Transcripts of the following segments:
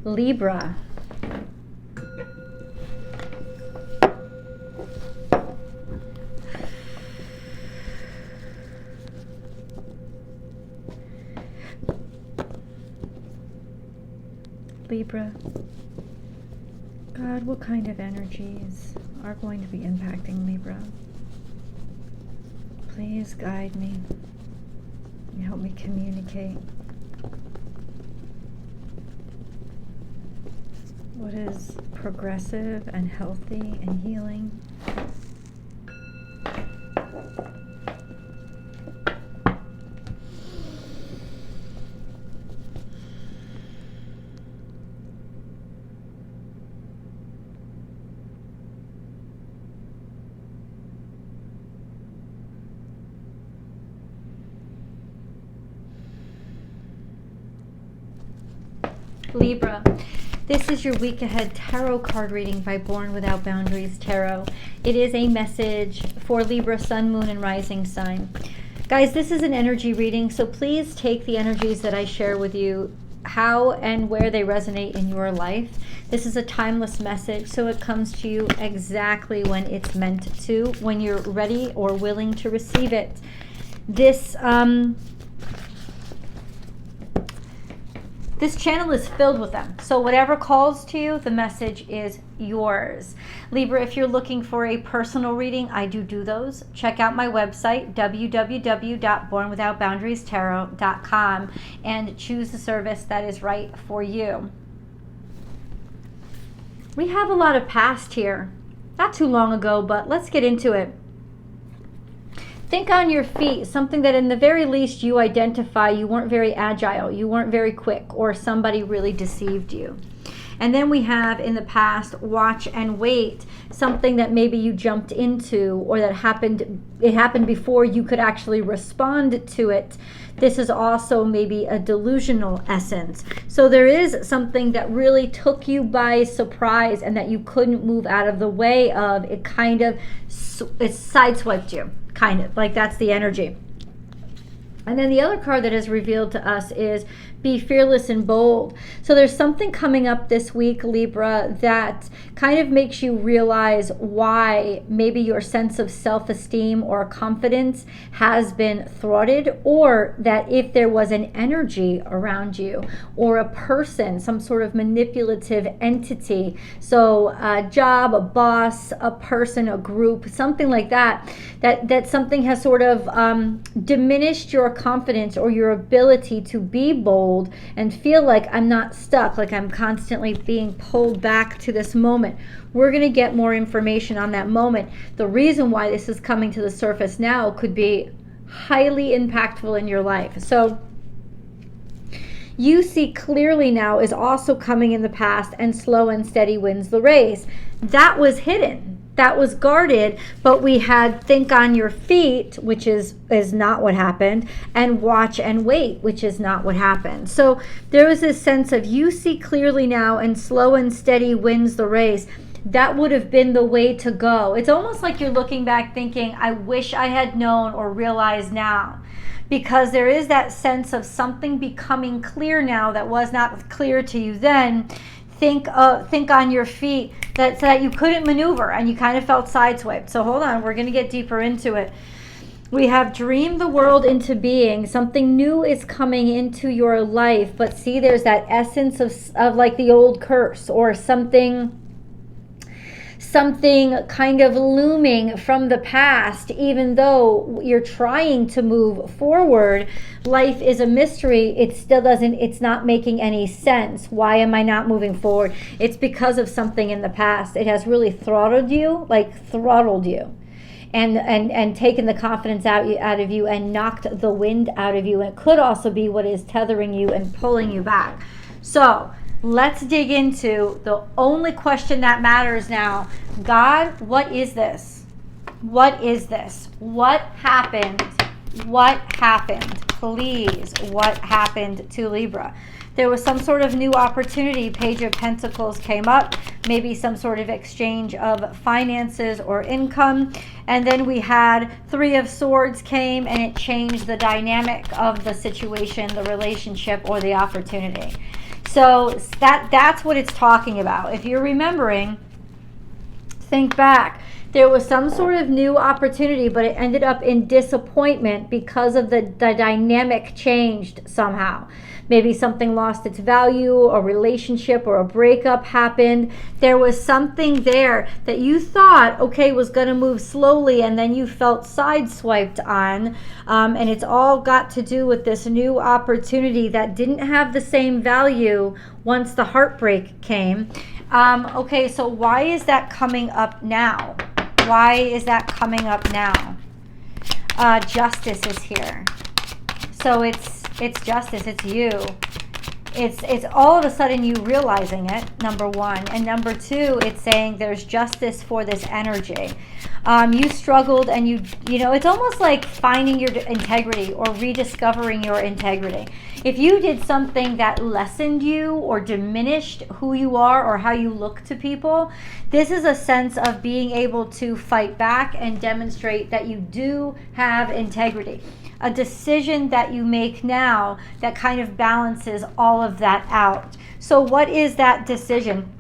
Libra. Libra. God, what kind of energies are going to be impacting Libra? Please guide me and help me communicate. What is progressive and healthy and healing? Libra, this is your week ahead tarot card reading by Born Without Boundaries Tarot. It is a message for Libra, Sun, Moon, and Rising sign. Guys, this is an energy reading, so please take the energies that I share with you, how and where they resonate in your life. This is a timeless message, so it comes to you exactly when it's meant to, when you're ready or willing to receive it. This channel is filled with them. So whatever calls to you, the message is yours. Libra, if you're looking for a personal reading, I do those. Check out my website, www.bornwithoutboundariestarot.com, and choose the service that is right for you. We have a lot of past here. Not too long ago, but let's get into it. Think on your feet, something that in the very least you identify you weren't very agile, you weren't very quick, or somebody really deceived you. And then we have in the past, watch and wait, something that maybe you jumped into or that it happened before you could actually respond to it. This is also maybe a delusional essence. So there is something that really took you by surprise and that you couldn't move out of the way of. It sideswiped you, kind of, like that's the energy. And then the other card that is revealed to us is be fearless and bold. So there's something coming up this week, Libra, that kind of makes you realize why maybe your sense of self-esteem or confidence has been thwarted, or that if there was an energy around you or a person, some sort of manipulative entity, so a job, a boss, a person, a group, something like that something has sort of diminished your confidence or your ability to be bold and feel like I'm not stuck, like I'm constantly being pulled back to this moment. We're going to get more information on that moment. The reason why this is coming to the surface now could be highly impactful in your life. So you see clearly now is also coming in the past, and slow and steady wins the race. That was hidden. That was guarded, but we had think on your feet, which is not what happened, and watch and wait, which is not what happened. So there was this sense of you see clearly now, and slow and steady wins the race. That would have been the way to go. It's almost like you're looking back thinking, I wish I had known or realized now. Because there is that sense of something becoming clear now that was not clear to you then. Think on your feet, so that you couldn't maneuver and you kind of felt sideswiped. So hold on, we're going to get deeper into it. We have dreamed the world into being. Something new is coming into your life, but see, there's that essence of like the old curse or something kind of looming from the past. Even though you're trying to move forward, life is a mystery. It's not making any sense. Why am I not moving forward? It's because of something in the past. It has really throttled you and taken the confidence out of you and knocked the wind out of you. And it could also be what is tethering you and pulling you back. So let's dig into the only question that matters now. God, what is this? What is this? What happened? What happened? Please, what happened to Libra? There was some sort of new opportunity. Page of Pentacles came up. Maybe some sort of exchange of finances or income. And then we had Three of Swords came, and it changed the dynamic of the situation, the relationship, or the opportunity. So that's what it's talking about. If you're remembering, think back. There was some sort of new opportunity, but it ended up in disappointment because of the dynamic changed somehow. Maybe something lost its value, a relationship or a breakup happened. There was something there that you thought, okay, was going to move slowly, and then you felt sideswiped on. And it's all got to do with this new opportunity that didn't have the same value once the heartbreak came. Okay, so why is that coming up now? Why is that coming up now? Justice is here. So it's justice, it's you. It's all of a sudden you realizing it, number one. And number two, it's saying there's justice for this energy. You struggled and you know, it's almost like finding your integrity or rediscovering your integrity. If you did something that lessened you or diminished who you are or how you look to people, this is a sense of being able to fight back and demonstrate that you do have integrity. A decision that you make now that kind of balances all of that out. So what is that decision?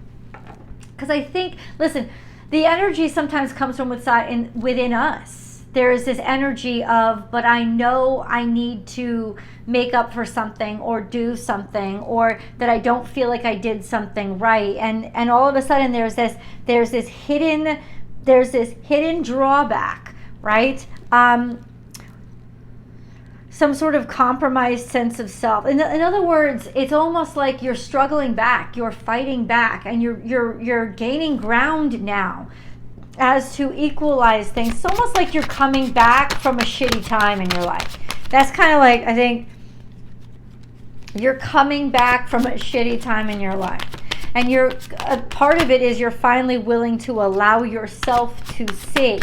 Because I think, listen, the energy sometimes comes from within us. There is this energy of, but I know I need to make up for something or do something, or that I don't feel like I did something right. And all of a sudden there's this hidden drawback, right? Some sort of compromised sense of self. In other words, it's almost like you're struggling back, you're fighting back, and you're gaining ground now as to equalize things. It's almost like you're coming back from a shitty time in your life. That's kind of like, I think, you're coming back from a shitty time in your life. And a part of it is you're finally willing to allow yourself to see.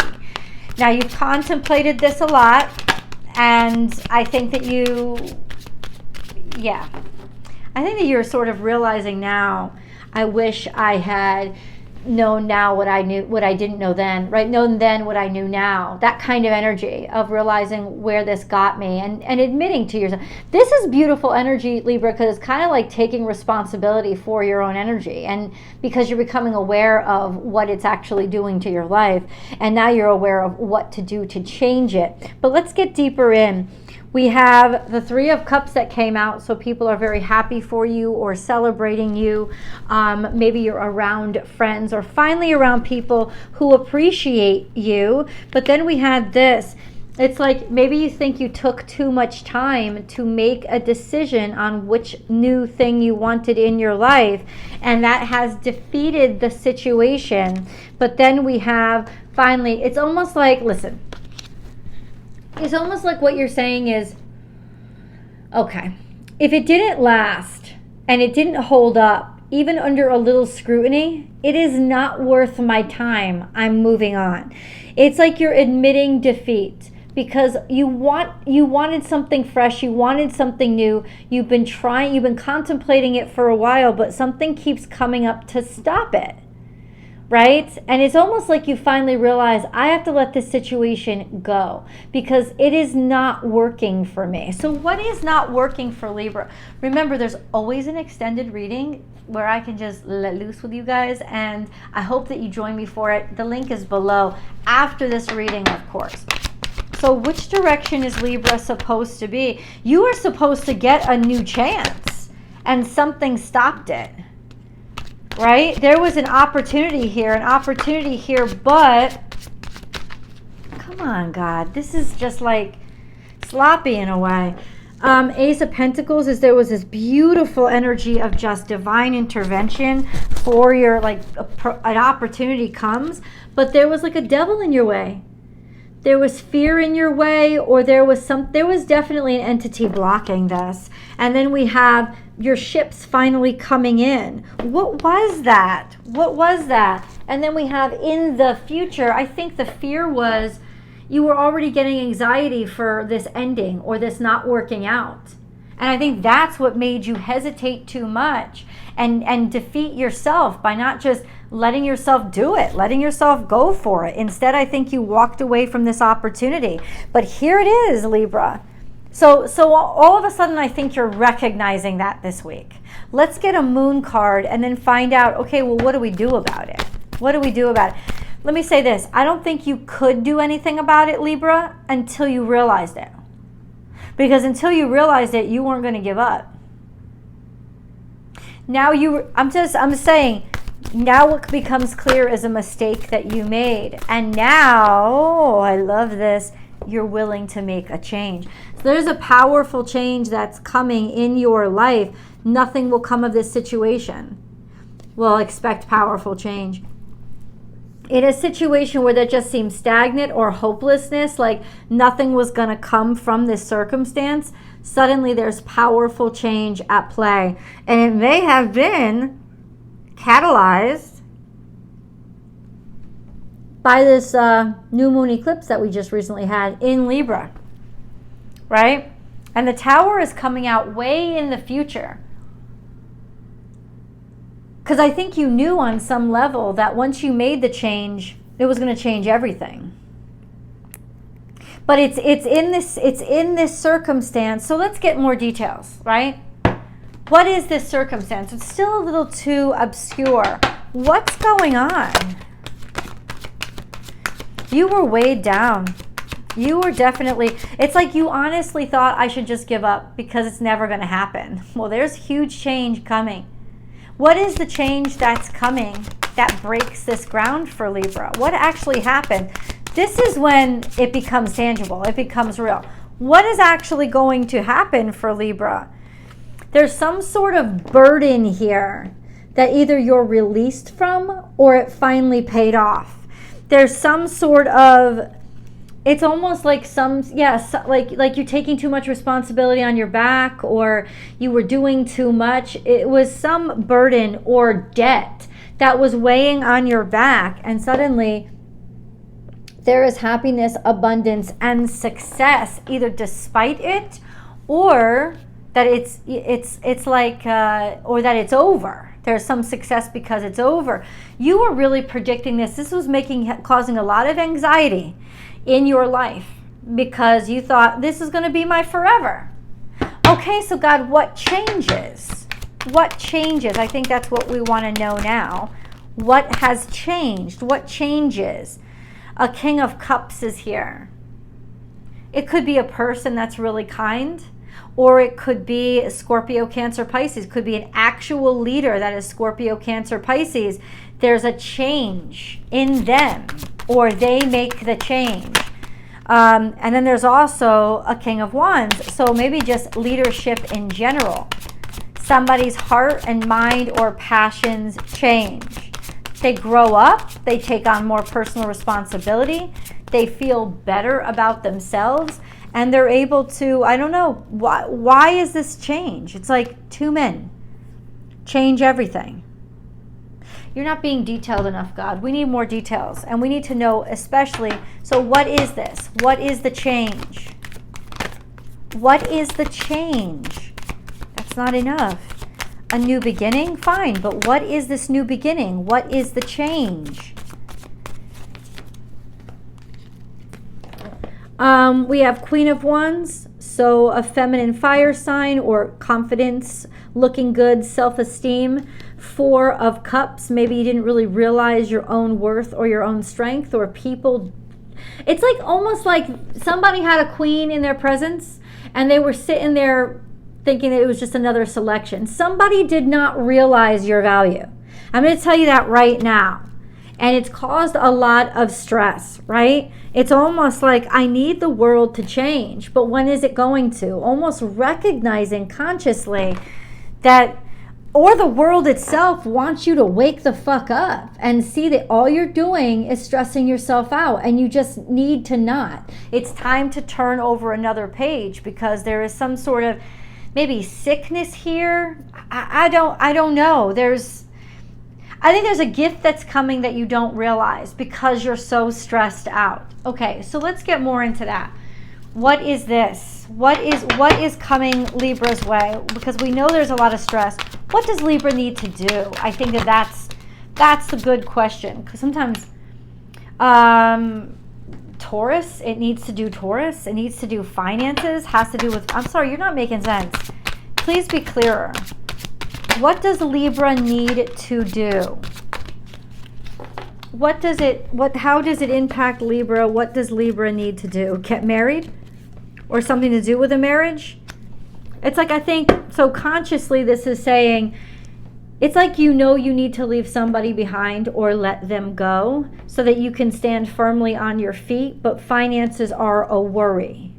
Now, you've contemplated this a lot. And I think that I think that you're sort of realizing now, I wish I had known now what I knew, what I didn't know then, right? Known then what I knew now. That kind of energy of realizing where this got me and admitting to yourself. This is beautiful energy, Libra, because it's kind of like taking responsibility for your own energy, and because you're becoming aware of what it's actually doing to your life, and now you're aware of what to do to change it. But let's get deeper in. We have the Three of Cups that came out, so people are very happy for you or celebrating you. Maybe you're around friends or finally around people who appreciate you. But then we had this. It's like maybe you think you took too much time to make a decision on which new thing you wanted in your life, and that has defeated the situation. But then we have finally, it's almost like, listen, it's almost like what you're saying is, okay, if it didn't last and it didn't hold up, even under a little scrutiny, it is not worth my time. I'm moving on. It's like you're admitting defeat because you wanted something fresh, you wanted something new, you've been contemplating it for a while, but something keeps coming up to stop it. Right? And it's almost like you finally realize, I have to let this situation go because it is not working for me. So what is not working for Libra? Remember, there's always an extended reading where I can just let loose with you guys, and I hope that you join me for it. The link is below after this reading, of course. So which direction is Libra supposed to be? You are supposed to get a new chance, and something stopped it. Right? There was an opportunity here, but come on, God. This is just like sloppy in a way. Ace of Pentacles is there was this beautiful energy of just divine intervention for your, like, an opportunity comes, but there was like a devil in your way. There was fear in your way, or there was definitely an entity blocking this. And then we have your ships finally coming in. What was that? What was that? And then we have in the future, I think the fear was you were already getting anxiety for this ending or this not working out. And I think that's what made you hesitate too much and defeat yourself by not just letting yourself do it, letting yourself go for it. Instead, I think you walked away from this opportunity. But here it is, Libra. So all of a sudden, I think you're recognizing that this week. Let's get a moon card and then find out, okay, well, what do we do about it? What do we do about it? Let me say this. I don't think you could do anything about it, Libra, until you realized it. Because until you realized it, you weren't going to give up. Now I'm saying, now what becomes clear is a mistake that you made. And now, I love this, you're willing to make a change. So there's a powerful change that's coming in your life. Nothing will come of this situation. Well, expect powerful change. In a situation where that just seems stagnant or hopelessness, like nothing was going to come from this circumstance, suddenly there's powerful change at play. And it may have been catalyzed by this new moon eclipse that we just recently had in Libra, right? And the Tower is coming out way in the future. Because I think you knew on some level that once you made the change, it was going to change everything. But it's in this circumstance. So let's get more details, right? What is this circumstance? It's still a little too obscure. What's going on? You were weighed down. You were definitely, it's like you honestly thought I should just give up because it's never going to happen. Well, there's huge change coming. What is the change that's coming that breaks this ground for Libra? What actually happened? This is when it becomes tangible. It becomes real. What is actually going to happen for Libra? There's some sort of burden here that either you're released from or it finally paid off. There's some sort of, it's almost like like you're taking too much responsibility on your back, or you were doing too much. It was some burden or debt that was weighing on your back, and suddenly there is happiness, abundance, and success, either despite it, or that it's like or that it's over. There's some success because it's over. You were really predicting this. This was causing a lot of anxiety in your life because you thought this is going to be my forever. Okay, so God, what changes? What changes? I think that's what we want to know now. What has changed? What changes? A King of Cups is here. It could be a person that's really kind, or it could be Scorpio, Cancer, Pisces. It could be an actual leader that is Scorpio, Cancer, Pisces. There's a change in them, or they make the change. And then there's also a King of Wands. So maybe just leadership in general. Somebody's heart and mind or passions change. They grow up. They take on more personal responsibility. They feel better about themselves. And they're able to, I don't know, why is this change? It's like two men change everything. You're not being detailed enough, God. We need more details. And we need to know especially, so what is this? What is the change? What is the change? That's not enough. A new beginning? Fine. But what is this new beginning? What is the change? We have Queen of Wands, so a feminine fire sign or confidence, looking good, self-esteem. Four of Cups, maybe you didn't really realize your own worth or your own strength, or people. It's like almost like somebody had a queen in their presence and they were sitting there thinking that it was just another selection. Somebody did not realize your value. I'm going to tell you that right now. And it's caused a lot of stress, right? It's almost like I need the world to change, but when is it going to? Almost recognizing consciously that, or the world itself wants you to wake the fuck up and see that all you're doing is stressing yourself out, and you just need to not. It's time to turn over another page because there is some sort of maybe sickness here. I don't know. I think there's a gift that's coming that you don't realize because you're so stressed out. Okay, so let's get more into that. What is this? What is coming Libra's way? Because we know there's a lot of stress. What does Libra need to do? I think that's the good question. Because sometimes Taurus, it needs to do Taurus. It needs to do finances. Has to do with, I'm sorry, you're not making sense. Please be clearer. What does Libra need to do? How does it impact Libra? What does Libra need to do? Get married? Or something to do with a marriage? It's like, I think, so consciously this is saying, it's like you need to leave somebody behind or let them go so that you can stand firmly on your feet, but finances are a worry.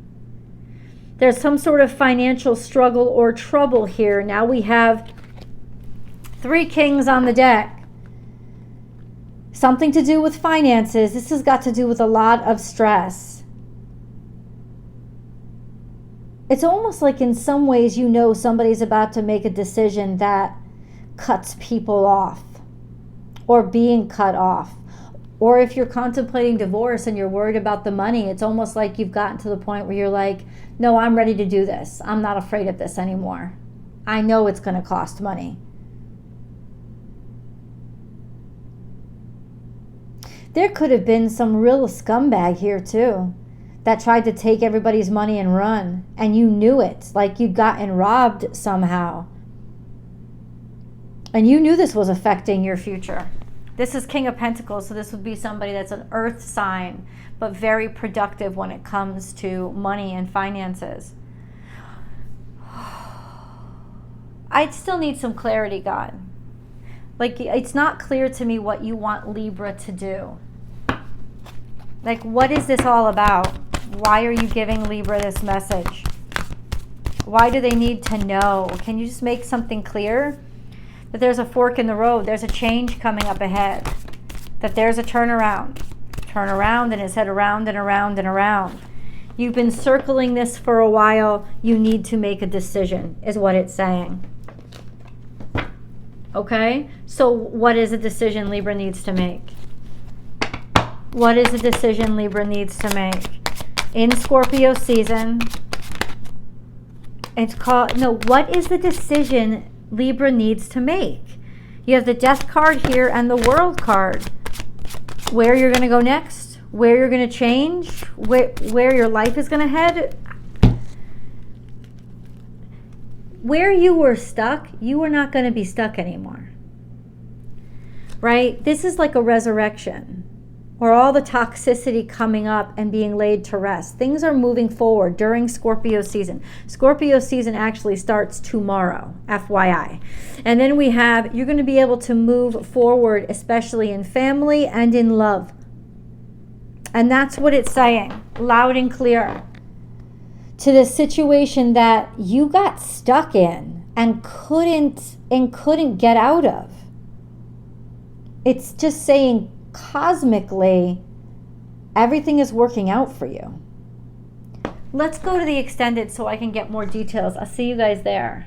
There's some sort of financial struggle or trouble here. Now we have 3 kings on the deck. Something to do with finances. This has got to do with a lot of stress. It's almost like in some ways somebody's about to make a decision that cuts people off or being cut off. Or if you're contemplating divorce and you're worried about the money, it's almost like you've gotten to the point where you're like, no, I'm ready to do this. I'm not afraid of this anymore. I know it's going to cost money. There could have been some real scumbag here too that tried to take everybody's money and run, and you knew it, like you'd gotten robbed somehow. And you knew this was affecting your future. This is King of Pentacles, so this would be somebody that's an earth sign, but very productive when it comes to money and finances. I still need some clarity, God. Like, it's not clear to me what you want Libra to do. Like, what is this all about? Why are you giving Libra this message? Why do they need to know? Can you just make something clear? That there's a fork in the road. There's a change coming up ahead. That there's a turnaround. Turn around and it's head around and around and around. You've been circling this for a while. You need to make a decision, is what it's saying. Okay? So what is a decision Libra needs to make? What is a decision Libra needs to make? In Scorpio season, it's called, no, what is the decision Libra needs to make? You have the Death card here and the World card. Where you're going to go next, where you're going to change, where your life is going to head. Where you were stuck, you are not going to be stuck anymore. Right? This is like a resurrection, or all the toxicity coming up and being laid to rest. Things are moving forward during Scorpio season. Scorpio season actually starts tomorrow, FYI. And then we have, you're going to be able to move forward, especially in family and in love. And that's what it's saying, loud and clear. To the situation that you got stuck in and couldn't get out of. It's just saying, cosmically, everything is working out for you. Let's go to the extended so I can get more details. I'll see you guys there.